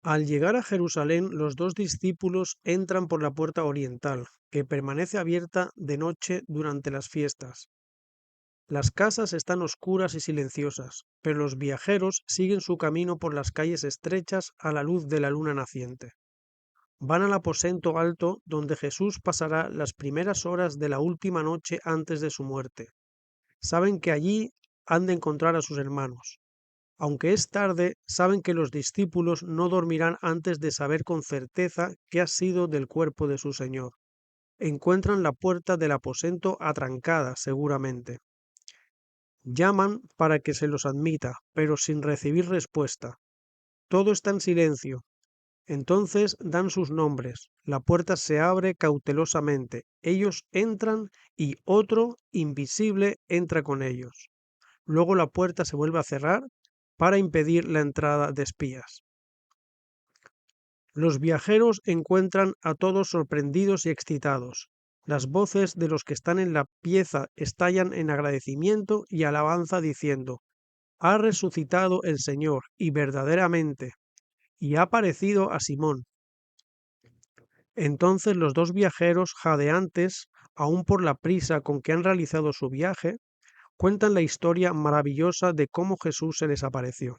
Al llegar a Jerusalén, los dos discípulos entran por la puerta oriental, que permanece abierta de noche durante las fiestas. Las casas están oscuras y silenciosas, pero los viajeros siguen su camino por las calles estrechas a la luz de la luna naciente. Van al aposento alto donde Jesús pasará las primeras horas de la última noche antes de su muerte. Saben que allí han de encontrar a sus hermanos. Aunque es tarde, saben que los discípulos no dormirán antes de saber con certeza qué ha sido del cuerpo de su Señor. Encuentran la puerta del aposento atrancada, seguramente. Llaman para que se los admita, pero sin recibir respuesta. Todo está en silencio. Entonces dan sus nombres. La puerta se abre cautelosamente. Ellos entran y otro, invisible, entra con ellos. Luego la puerta se vuelve a cerrar para impedir la entrada de espías. Los viajeros encuentran a todos sorprendidos y excitados. Las voces de los que están en la pieza estallan en agradecimiento y alabanza diciendo: ha resucitado el Señor, y verdaderamente, y ha parecido a Simón. Entonces los dos viajeros, jadeantes, aún por la prisa con que han realizado su viaje, cuentan la historia maravillosa de cómo Jesús se les apareció.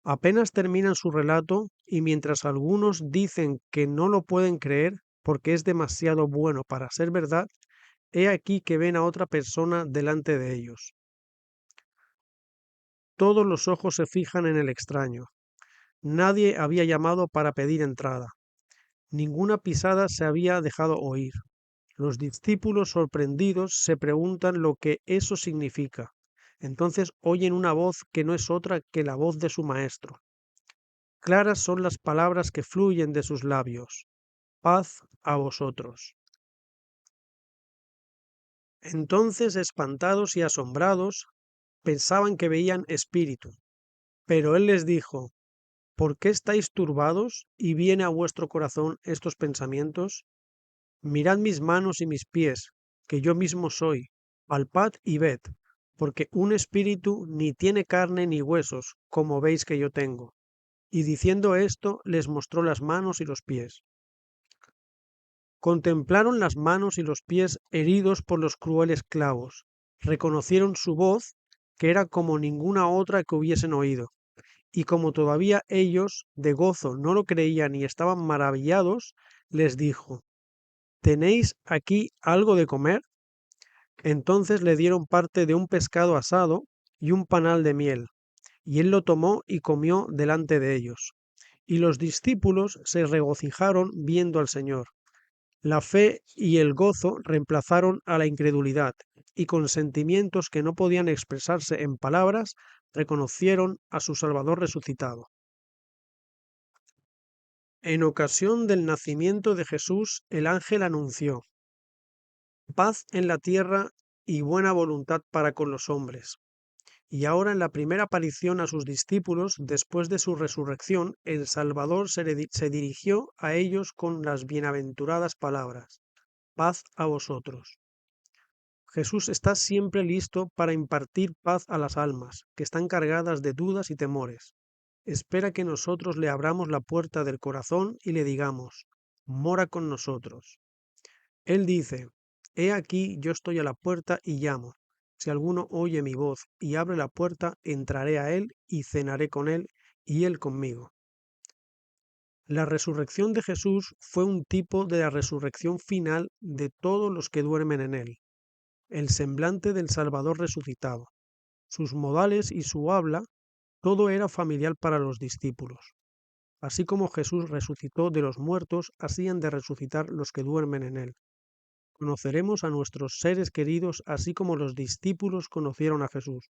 Apenas terminan su relato y mientras algunos dicen que no lo pueden creer porque es demasiado bueno para ser verdad, he aquí que ven a otra persona delante de ellos. Todos los ojos se fijan en el extraño. Nadie había llamado para pedir entrada. Ninguna pisada se había dejado oír. Los discípulos sorprendidos se preguntan lo que eso significa. Entonces oyen una voz que no es otra que la voz de su maestro. Claras son las palabras que fluyen de sus labios. Paz a vosotros. Entonces, espantados y asombrados, pensaban que veían espíritu. Pero él les dijo: ¿por qué estáis turbados y viene a vuestro corazón estos pensamientos? Mirad mis manos y mis pies, que yo mismo soy. Palpad y ved, porque un espíritu ni tiene carne ni huesos, como veis que yo tengo. Y diciendo esto, les mostró las manos y los pies. Contemplaron las manos y los pies heridos por los crueles clavos. Reconocieron su voz, que era como ninguna otra que hubiesen oído. Y como todavía ellos de gozo no lo creían y estaban maravillados, les dijo: ¿tenéis aquí algo de comer? Entonces le dieron parte de un pescado asado y un panal de miel, y él lo tomó y comió delante de ellos. Y los discípulos se regocijaron viendo al Señor. La fe y el gozo reemplazaron a la incredulidad, y con sentimientos que no podían expresarse en palabras, reconocieron a su Salvador resucitado. En ocasión del nacimiento de Jesús, el ángel anunció: paz en la tierra y buena voluntad para con los hombres. Y ahora, en la primera aparición a sus discípulos después de su resurrección, el Salvador se dirigió a ellos con las bienaventuradas palabras: paz a vosotros. Jesús está siempre listo para impartir paz a las almas que están cargadas de dudas y temores. Espera que nosotros le abramos la puerta del corazón y le digamos: mora con nosotros. Él dice: he aquí yo estoy a la puerta y llamo. Si alguno oye mi voz y abre la puerta, entraré a él y cenaré con él y él conmigo. La resurrección de Jesús fue un tipo de la resurrección final de todos los que duermen en él. El semblante del Salvador resucitado, sus modales y su habla, todo era familiar para los discípulos. Así como Jesús resucitó de los muertos, así han de resucitar los que duermen en él. Conoceremos a nuestros seres queridos así como los discípulos conocieron a Jesús.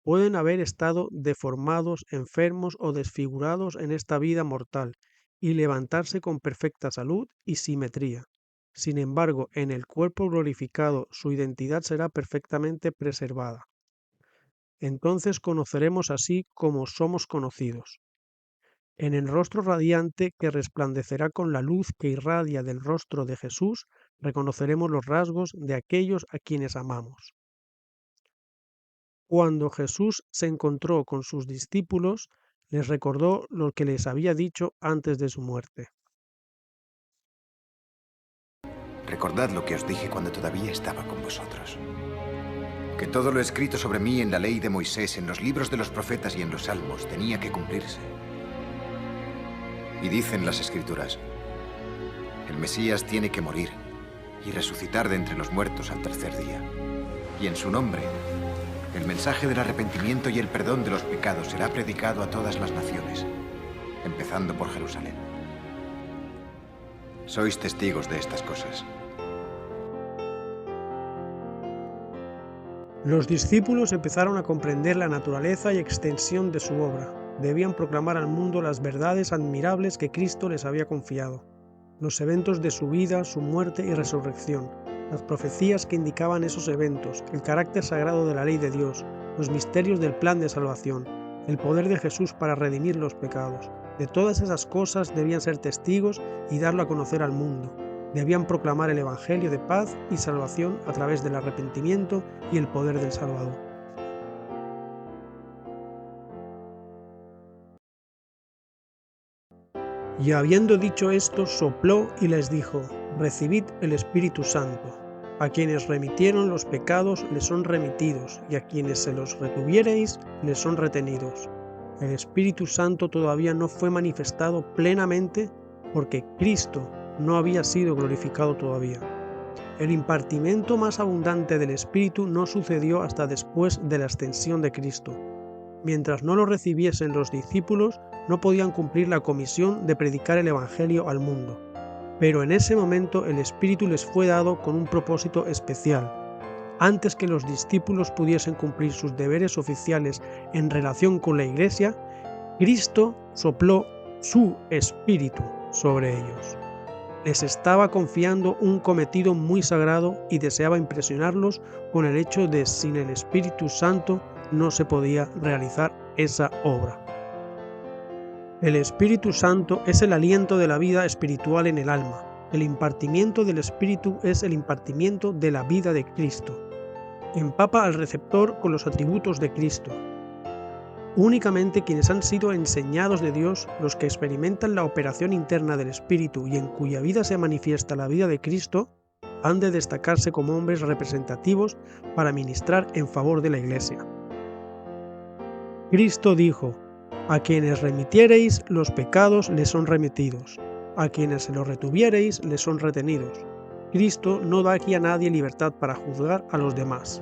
Pueden haber estado deformados, enfermos o desfigurados en esta vida mortal y levantarse con perfecta salud y simetría. Sin embargo, en el cuerpo glorificado su identidad será perfectamente preservada. Entonces conoceremos así como somos conocidos. En el rostro radiante que resplandecerá con la luz que irradia del rostro de Jesús, reconoceremos los rasgos de aquellos a quienes amamos. Cuando Jesús se encontró con sus discípulos, les recordó lo que les había dicho antes de su muerte. Recordad lo que os dije cuando todavía estaba con vosotros. Que todo lo escrito sobre mí en la ley de Moisés, en los libros de los profetas y en los salmos tenía que cumplirse. Y dicen las Escrituras, el Mesías tiene que morir y resucitar de entre los muertos al tercer día. Y en su nombre, el mensaje del arrepentimiento y el perdón de los pecados será predicado a todas las naciones, empezando por Jerusalén. Sois testigos de estas cosas. Los discípulos empezaron a comprender la naturaleza y extensión de su obra. Debían proclamar al mundo las verdades admirables que Cristo les había confiado, los eventos de su vida, su muerte y resurrección, las profecías que indicaban esos eventos, el carácter sagrado de la ley de Dios, los misterios del plan de salvación, el poder de Jesús para redimir los pecados. De todas esas cosas debían ser testigos y darlo a conocer al mundo. Debían proclamar el Evangelio de paz y salvación a través del arrepentimiento y el poder del Salvador. Y habiendo dicho esto, sopló y les dijo: recibid el Espíritu Santo. A quienes remitieron los pecados les son remitidos, y a quienes se los retuviereis les son retenidos. El Espíritu Santo todavía no fue manifestado plenamente porque Cristo no había sido glorificado todavía. El impartimiento más abundante del Espíritu no sucedió hasta después de la ascensión de Cristo. Mientras no lo recibiesen los discípulos, no podían cumplir la comisión de predicar el Evangelio al mundo. Pero en ese momento el Espíritu les fue dado con un propósito especial. Antes que los discípulos pudiesen cumplir sus deberes oficiales en relación con la Iglesia, Cristo sopló su Espíritu sobre ellos. Les estaba confiando un cometido muy sagrado y deseaba impresionarlos con el hecho de que sin el Espíritu Santo no se podía realizar esa obra. El Espíritu Santo es el aliento de la vida espiritual en el alma. El impartimiento del Espíritu es el impartimiento de la vida de Cristo. Empapa al receptor con los atributos de Cristo. Únicamente quienes han sido enseñados de Dios, los que experimentan la operación interna del Espíritu y en cuya vida se manifiesta la vida de Cristo, han de destacarse como hombres representativos para ministrar en favor de la Iglesia. Cristo dijo: a quienes remitiereis los pecados les son remitidos, a quienes se los retuviereis les son retenidos. Cristo no da aquí a nadie libertad para juzgar a los demás.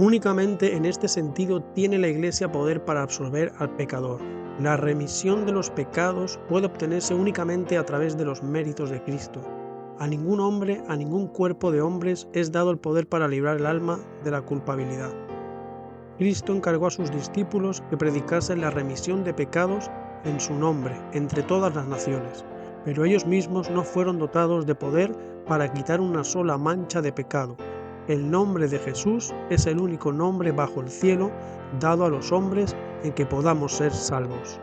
Únicamente en este sentido tiene la Iglesia poder para absolver al pecador. La remisión de los pecados puede obtenerse únicamente a través de los méritos de Cristo. A ningún hombre, a ningún cuerpo de hombres es dado el poder para librar el alma de la culpabilidad. Cristo encargó a sus discípulos que predicasen la remisión de pecados en su nombre entre todas las naciones, pero ellos mismos no fueron dotados de poder para quitar una sola mancha de pecado. El nombre de Jesús es el único nombre bajo el cielo dado a los hombres en que podamos ser salvos.